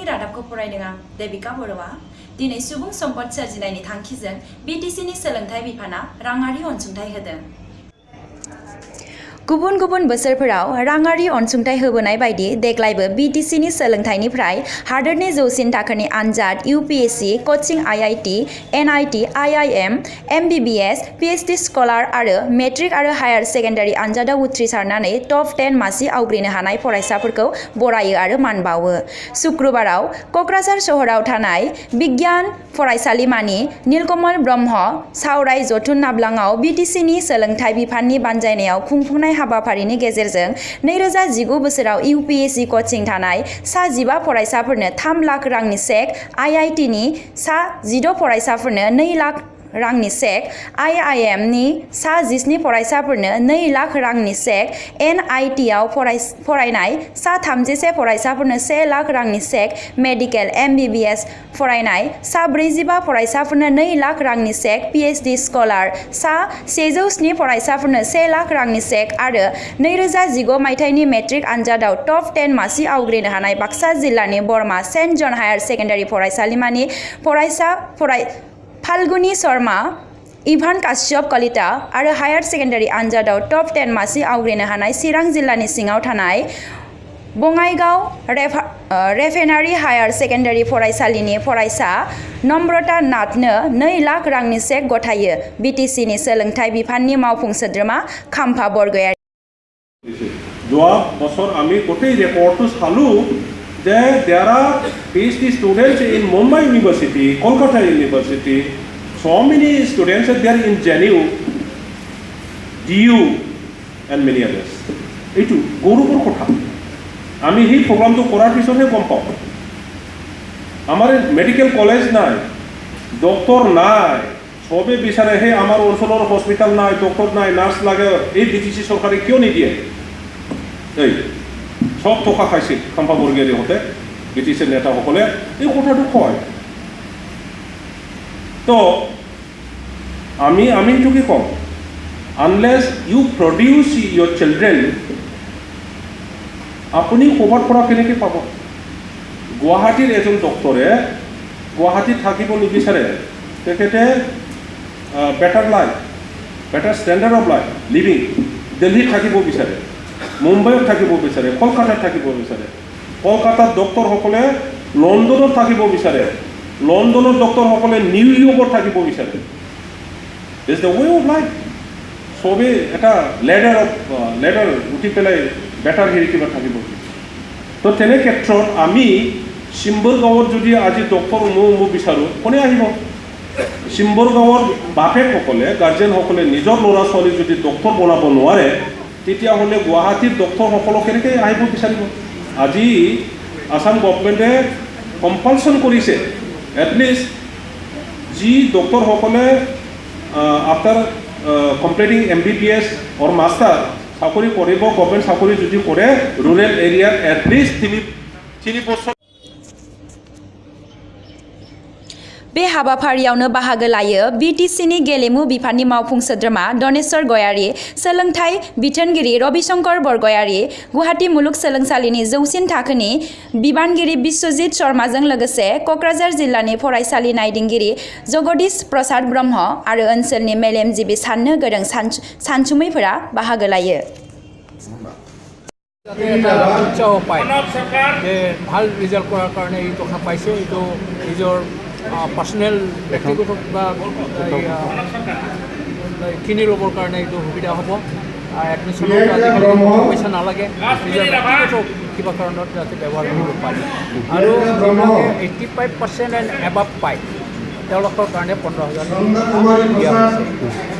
BTCनि रादाबखौ फरायदों आं देबिका बर'आ दिनै सुबुं सम्पद सोरजिनायनि थांखिजों BTCनि सोलोंथाइ बिफाना राङारि अनसुंथाइ होदों। गुबुन गुबुन बोसोरफोराव राङारि अनसुंथाइ होबोनाय बायदि देग्लायबो BTCनि सोलोंथाइनिफ्राय हादोरनि जौसिन थाखोनि आनजाद UPSC कचिं IIT NIT IIM MBBS PhD scholar आरो मेट्रिक आरो हायार सेकेन्डारि आनजादाव उथ्रिसारनानै टप 10 मासि आवग्रिनो हानाय फरायसाफोरखौ बरायो आरो मान बावो। शुक्रबाराव क'क्राझार सहराव थानाय बिगियान फरायसालिमानि नीलकमल ब्रह्म सावराय जथुन नाब्लाङाव BTCनि सोलोंथाइ बिफाननि बानजायनायाव खुंफुंनाय हाबाफारिनि गेजेरजों 2019 बोसोराव UPSC कचिं थानाय सा 15 फरायसाफोरनो 3 लाख रांनि चेक IITनि सा 16 फरायसाफोरनो 2 लाख रांनि चेक IIMनि सा 17 फरायसाफोरनो 2 लाख रांनि चेक NITआव फरायनाय सा 31 फरायसाफोरनो 1 लाख रांनि चेक मेडिकेल MBBS फरायनाय सा 45 फरायसाफोरनो 2 लाख रांनि चेक PhD स्कलार सा 107 फरायसाफोरनो 1 लाख रांनि चेक आरो 2019 मायथाइनि मेट्रिक आनजादाव टप 10 मासि आवग्रिनो हानाय बाक्सा जिल्लानि बरमा सेन्ट जन हायार सेकेन्डारि फरायसालिमानि फाल्गुनी शर्मा इभान काश्यप कलिता आरो हायार सेकेन्डारि आनजादाव टप 10 मासि आवग्रिनो हानाय चिरां जिल्लानि सिङाव थानाय बङाइगाव रेफाइनारि हायार सेकेन्डारि फरायसालिनि फरायसा नम्रता नाथनो 2 लाख रांनि चेक गथायो। BTCनि सोलोंथाइ बिफाननि मावफुं सोद्रोमा खाम्फा बरगयारि। যোৱা বছৰ আমি গোটেই ৰেকৰ্ডটো চালো যে there are PhD students in Mumbai University, Kolkata University, so many students are there in JNU, DU and many others. এইটো গৌৰৱৰ কথা। আমি সেই প্ৰগ্ৰামটো কৰাৰ পিছতহে গম পাওঁ। আমাৰ মেডিকেল কলেজ নাই, ডক্টৰ নাই, সবে বিচাৰে হে আমাৰ অঞ্চলৰ হস্পিটাল নাই, ডক্টৰ নাই, নাৰ্ছ লাগে, এই BTC চৰকাৰে কিয় নিদিয়ে? এই সব টকা খাইছিল খাম্পা বৰগয়াৰীহঁতে BTCৰ নেতাসকলে এই কথাটো কয়। তো আমি এইটো কি কম, আনলেছ ইউ প্ৰডিউচ ইয়ৰ চিলড্ৰেন আপুনি ক'ৰবাৰ পৰা কেনেকৈ পাব? গুৱাহাটীৰ এজন ডক্টৰে গুৱাহাটীত থাকিব নিবিচাৰে, তেখেতে better life, better standard of life living দিল্লীত থাকিব বিচাৰে, মুম্বাইত থাকিব বিচাৰে, কলকাতাত থাকিব বিচাৰে। কলকাতাত ডক্টৰসকলে লণ্ডনত থাকিব বিচাৰে, লণ্ডনৰ ডক্টৰসকলে নিউয়ৰ্কত থাকিব বিচাৰে। দিছ দ্য ৱে অফ লাইফ। চবেই এটা লেডাৰ উঠি পেলাই বেটাৰ হেৰি কিবা থাকিব। তো তেনে ক্ষেত্ৰত আমি চিম্বৰ গাঁৱত যদি আজি ডক্টৰ মোৰ বিচাৰোঁ, কোনে আহিব? চিম্বৰ গাঁৱৰ বাপেকসকলে গাৰ্জেনসকলে নিজৰ ল'ৰা ছোৱালী যদি ডক্টৰ বনাব নোৱাৰে, তেতিয়াহ'লে গুৱাহাটীৰ ডক্টৰসকলক কেনেকৈ আহিব বিচাৰিব? আজি আসাম গভৰ্ণমেণ্টে কম্পালচন কৰিছে এটলিষ্ট যি ডক্টৰসকলে আফটাৰ কমপ্লিটিং MBBS অৰ মাষ্টাৰ চাকৰি কৰিব, গভৰ্ণমেণ্ট চাকৰি যদি কৰে ৰুৰেল এৰিয়াত এটলিষ্ট 3 বছৰ। बे हाबाफारियावनो बाहागो लायो BTCनि गेलेमु बिफाननि मावफुं सोद्रोमा दनेश्वर गयारी, सोलोंथाइ बिथोनगिरि रबिशंकर बरगयारी, गुवाहाटी मुलुगसोलोंसालिनि जौसिन थाखोनि बिबानगिरि बिश्वजित शर्माजों लोगोसे क'क्राझार जिल्लानि फरायसालि नायदिंगिरि जगदीश प्रसाद ब्रह्म आरो ओनसोलनि मेलेमजिबि साननो गोरों सानसुमैफोरा बाहागो लायो। উৎসাহ পায় যে ভাল ৰিজাল্ট কৰাৰ কাৰণে এই টকা পাইছে, এইটো নিজৰ পাৰ্চনেল ব্যক্তিগত কিবা কিনি ল'বৰ কাৰণে এইটো সুবিধা হ'ব। এডমিশ্যনত আজিকালি পইচা নালাগে, নিজৰ ব্যক্তিগত কিবা কাৰণত যাতে ব্যৱহাৰ কৰিব পাৰি। আৰু যিবিলাকে 85% এণ্ড এবাভ পায় তেওঁলোকৰ কাৰণে 15,000 দিয়া হৈছে।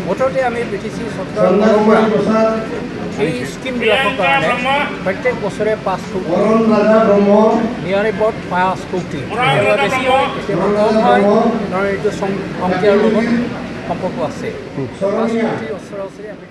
মুঠতে আমি BTC চৰকাৰৰ পৰা এই স্কিমবিলাকৰ কাৰণে প্ৰত্যেক বছৰে 5 কোটি, নিয়াৰ এবাউট 5 কোটি, কেতিয়াবা বেছি হয় কেতিয়াবা কম হয়, কাৰণ এইটো সংখ্যাৰ লগত সম্পৰ্ক আছে। 5 কোটি ওচৰা ওচৰি আমি